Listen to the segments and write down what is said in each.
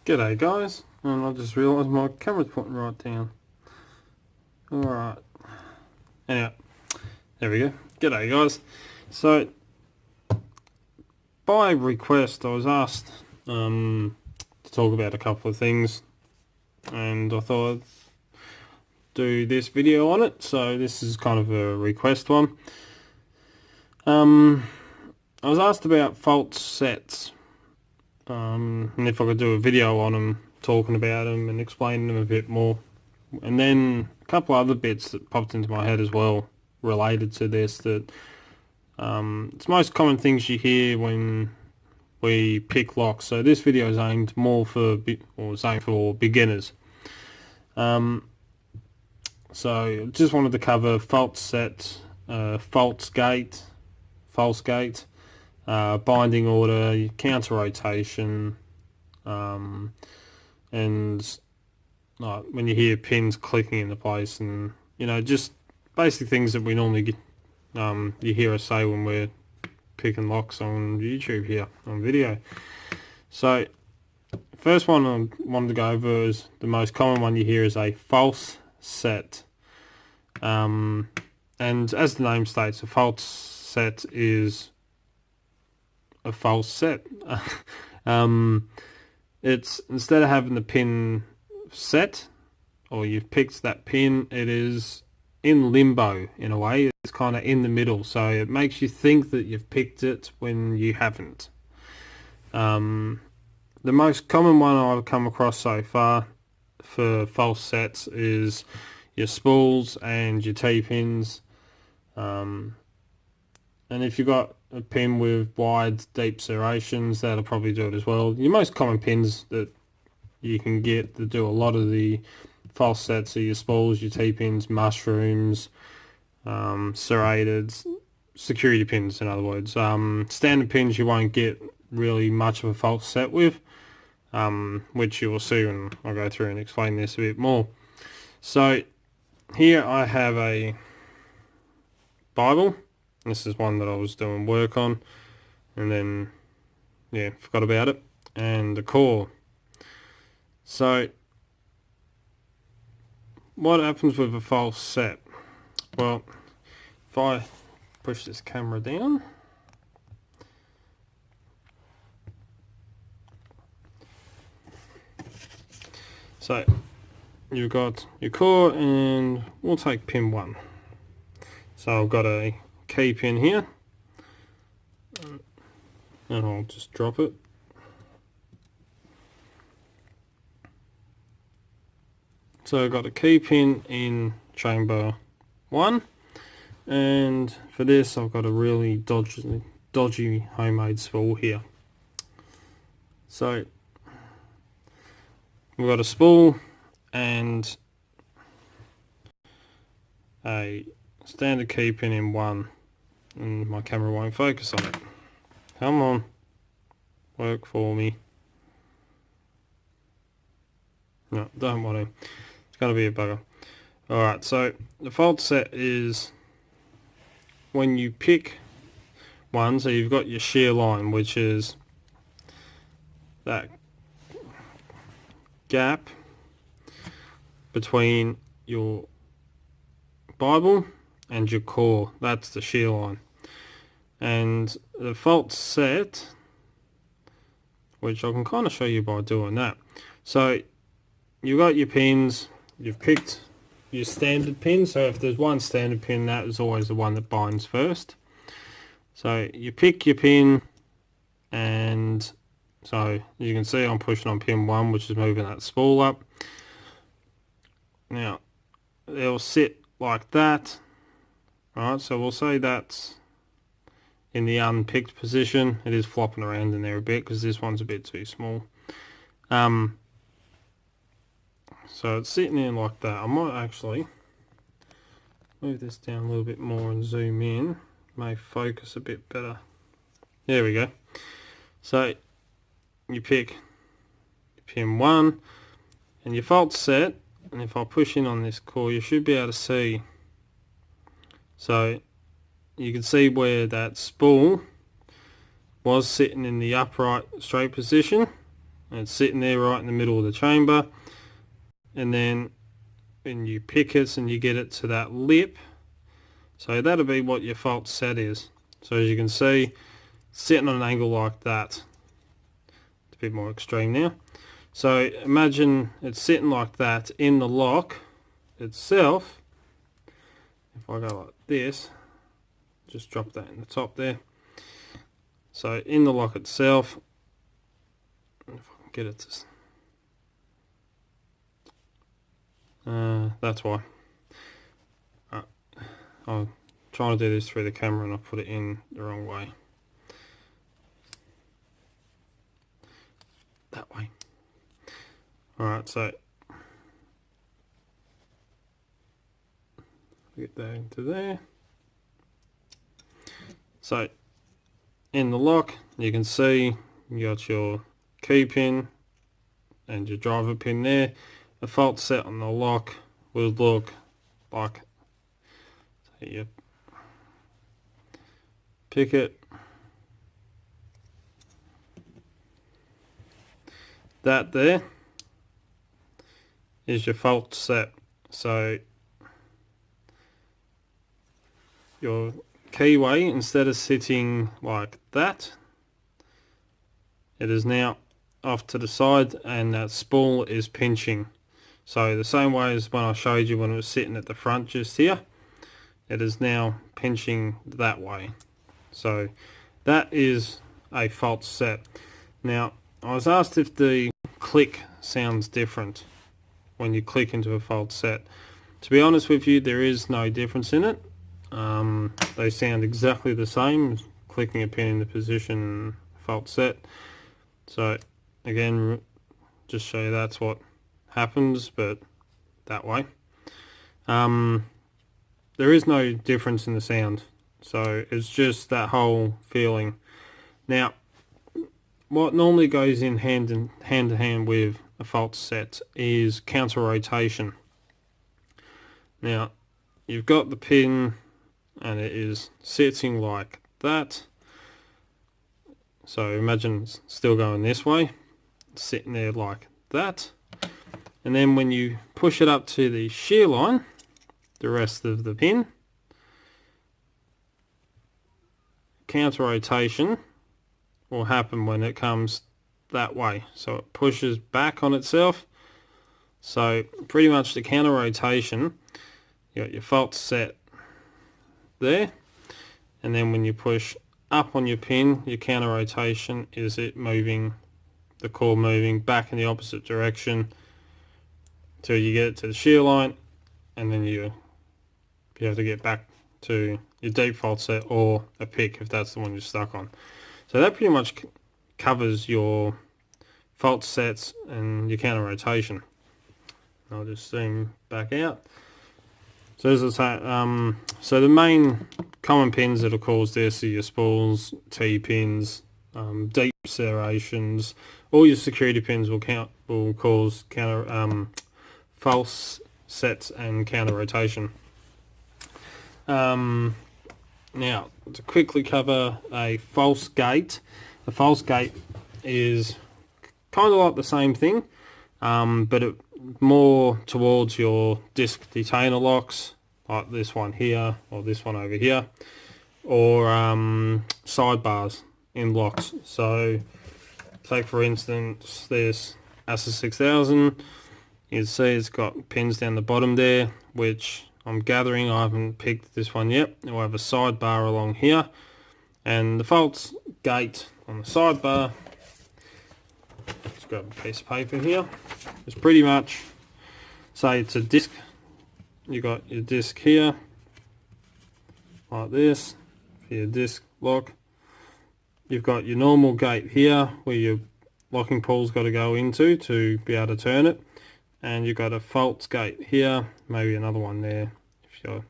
G'day guys, and I just realised my camera's pointing right down. Alright, anyway, there we go. G'day guys. So, by request I was asked to talk about a couple of things, and I thought I'd do this video on it, so this is kind of a request one. I was asked about fault sets, and if I could do a video on them, talking about them and explaining them a bit more. And then a couple other bits that popped into my head as well related to this, that it's most common things you hear when we pick locks. So this video is aimed more for, or is aimed for beginners. So just wanted to cover fault set, false gate, binding order, counter rotation, and like when you hear pins clicking into place, and just basic things that we normally get, you hear us say when we're picking locks on YouTube here on video. So first one I wanted to go over is the most common one you hear is a false set, and as the name states, a false set is a false set. It's, instead of having the pin set, or you've picked that pin, it is in limbo in a way. It's kind of in the middle, so it makes you think that you've picked it when you haven't. The most common one I've come across so far for false sets is your spools and your T-pins, and if you've got a pin with wide, deep serrations, that'll probably do it as well. Your most common pins that you can get that do a lot of the false sets are your spools, your T-pins, mushrooms, serrated, security pins, in other words. Standard pins you won't get really much of a false set with, which you will see when I go through and explain this a bit more. So here I have a Bible. This is one that I was doing work on, and then, yeah, forgot about it. And the core. So, what happens with a false set? Well, if I push this camera down, so you've got your core, and we'll take pin 1. So I've got a key pin here, and I'll just drop it. So I've got a key pin in chamber 1, and for this I've got a really dodgy homemade spool here. So we've got a spool and a standard key pin in 1, and my camera won't focus on it. Come on, work for me. No, don't want to. It's going to be a bugger. Alright, so the fault set is when you pick one, so you've got your shear line, which is that gap between your Bible and your core. That's the shear line. And the fault set, which I can kind of show you by doing that. So you've got your pins, you've picked your standard pin, so if there's one standard pin, that is always the one that binds first. So you pick your pin, and so you can see I'm pushing on pin 1, which is moving that spool up. Now they'll sit like that. Alright, so we'll say that's in the unpicked position. It is flopping around in there a bit because this one's a bit too small. So it's sitting in like that. I might actually move this down a little bit more and zoom in. May focus a bit better. There we go. So you pick pin 1 and your fault set, and if I push in on this core, you should be able to see. So you can see where that spool was sitting in the upright straight position. and it's sitting there right in the middle of the chamber, and then when you pick it and you get it to that lip, so that'll be what your false set is. So as you can see, sitting on an angle like that. It's a bit more extreme now. So imagine it's sitting like that in the lock itself. If I go like this, just drop that in the top there. So in the lock itself, if I can get it to, that's why. I'm trying to do this through the camera and I put it in the wrong way. That way. Alright, so get that into there. So in the lock you can see you got your key pin and your driver pin there. The false set on the lock will look like, so you pick it, that there is your false set. So your keyway, instead of sitting like that, it is now off to the side and that spool is pinching. So the same way as when I showed you when it was sitting at the front just here, it is now pinching that way. So that is a false set. Now I was asked if the click sounds different when you click into a false set. To be honest with you, there is no difference in it. They sound exactly the same, clicking a pin into position, false set. So again, just show you that's what happens, but that way. There is no difference in the sound, so it's just that whole feeling. Now what normally goes in hand to hand with a false set is counter rotation. Now you've got the pin and it is sitting like that, so imagine it's still going this way, sitting there like that, and then when you push it up to the shear line, the rest of the pin, counter rotation will happen when it comes that way, so it pushes back on itself. So pretty much the counter rotation, you got your false set there, and then when you push up on your pin, your counter rotation is it moving, the core moving back in the opposite direction till you get it to the shear line, and then you have to get back to your deep false set or a pick if that's the one you're stuck on. So that pretty much covers your false sets and your counter rotation. I'll just zoom back out. So as I say, so the main common pins that will cause this are your spools, T-pins, deep serrations. All your security pins will cause false sets and counter rotation. Now to quickly cover a false gate. A false gate is kind of like the same thing, but it more towards your disc detainer locks, like this one here or this one over here, or sidebars in locks. So take for instance this ASA 6000, you can see it's got pins down the bottom there, which I'm gathering, I haven't picked this one yet. It will have a sidebar along here, and the false gate on the sidebar, let's grab a piece of paper here, it's pretty much, say it's a disc, you got your disc here like this for your disc lock. You've got your normal gate here where your locking pool's got to go into to be able to turn it, and you've got a false gate here, maybe another one there if you're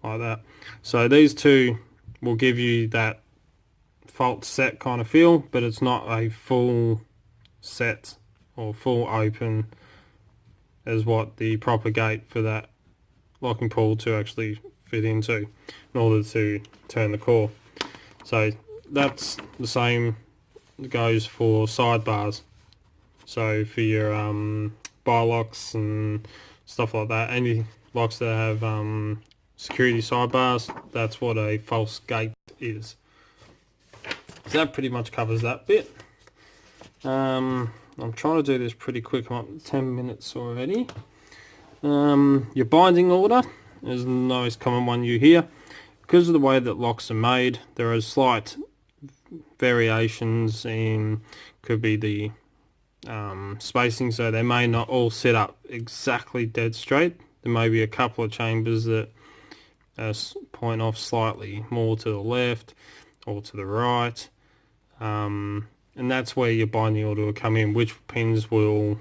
like that. So these two will give you that false set kind of feel, but it's not a full set or full open as what the proper gate for that locking pool to actually fit into in order to turn the core. So that's the same goes for sidebars. So for your bar locks and stuff like that, any locks that have security sidebars, that's what a false gate is. So that pretty much covers that bit. I'm trying to do this pretty quick. I'm up to 10 minutes already. Your binding order is the most common one you hear. Because of the way that locks are made, there are slight variations in, could be the spacing, so they may not all set up exactly dead straight. There may be a couple of chambers that point off slightly more to the left or to the right, and that's where your binding order will come in, which pins will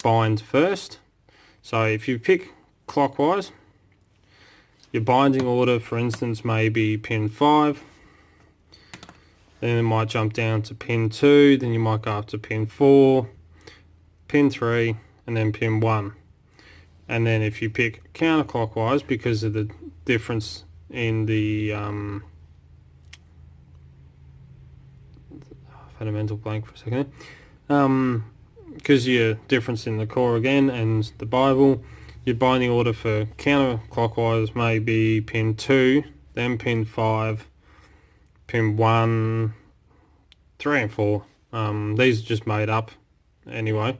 bind first. So if you pick clockwise, your binding order, for instance, may be pin 5, then it might jump down to pin 2, then you might go up to pin 4, pin 3, and then pin 1. And then if you pick counterclockwise, because of the difference in the I've had a mental blank for a second, because your difference in the core again and the Bible, your binding order for counterclockwise may be pin 2, then pin 5, pin 1, 3 and 4. These are just made up anyway.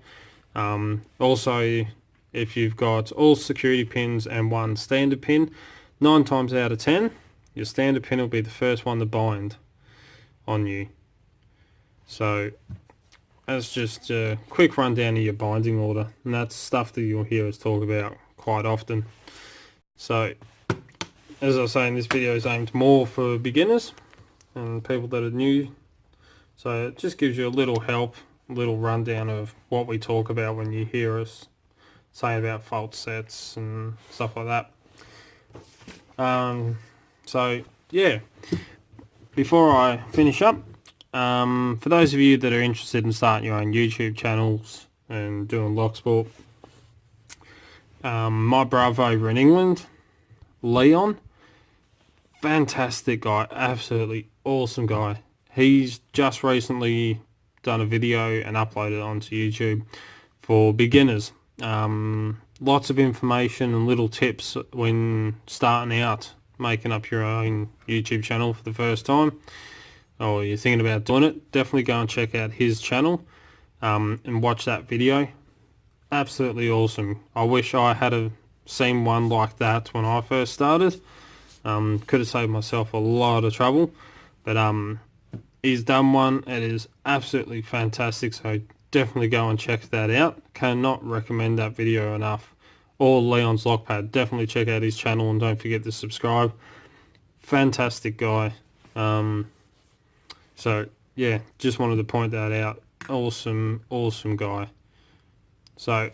Also, if you've got all security pins and one standard pin, 9 times out of 10, your standard pin will be the first one to bind on you. So that's just a quick rundown of your binding order, and that's stuff that you'll hear us talk about quite often. So as I was saying, this video is aimed more for beginners and people that are new, so it just gives you a little help, a little rundown of what we talk about when you hear us say about fault sets and stuff like that. So yeah, before I finish up, for those of you that are interested in starting your own YouTube channels and doing locksport, my brother over in England, Leon, fantastic guy, absolutely awesome guy. He's just recently done a video and uploaded it onto YouTube for beginners. Lots of information and little tips when starting out, making up your own YouTube channel for the first time, or you're thinking about doing it. Definitely go and check out his channel and watch that video. Absolutely awesome. I wish I had seen one like that when I first started. Could have saved myself a lot of trouble, but he's done one. It is absolutely fantastic, so definitely go and check that out. Cannot recommend that video enough. Or Leon's Lockpad, definitely check out his channel and don't forget to subscribe. Fantastic guy. So yeah, just wanted to point that out. Awesome guy. So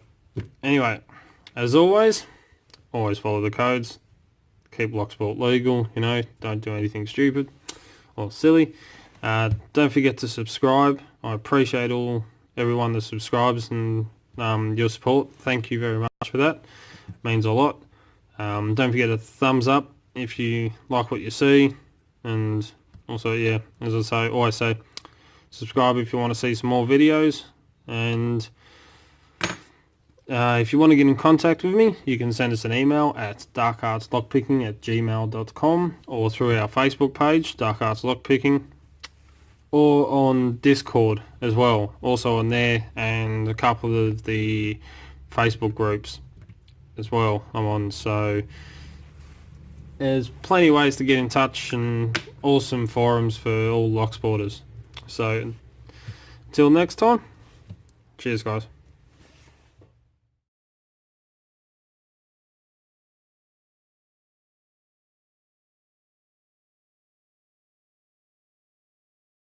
anyway, as always follow the codes, keep locksport legal, don't do anything stupid or silly. Don't forget to subscribe. I appreciate everyone that subscribes and your support. Thank you very much for that. It means a lot. Don't forget a thumbs up if you like what you see, and also, yeah, as I always say, subscribe if you want to see some more videos. And if you want to get in contact with me, you can send us an email at darkartslockpicking@gmail.com, or through our Facebook page, Dark Arts Lockpicking, or on Discord as well, also on there, and a couple of the Facebook groups as well I'm on. So there's plenty of ways to get in touch, and awesome forums for all locksporters. So until next time, cheers guys.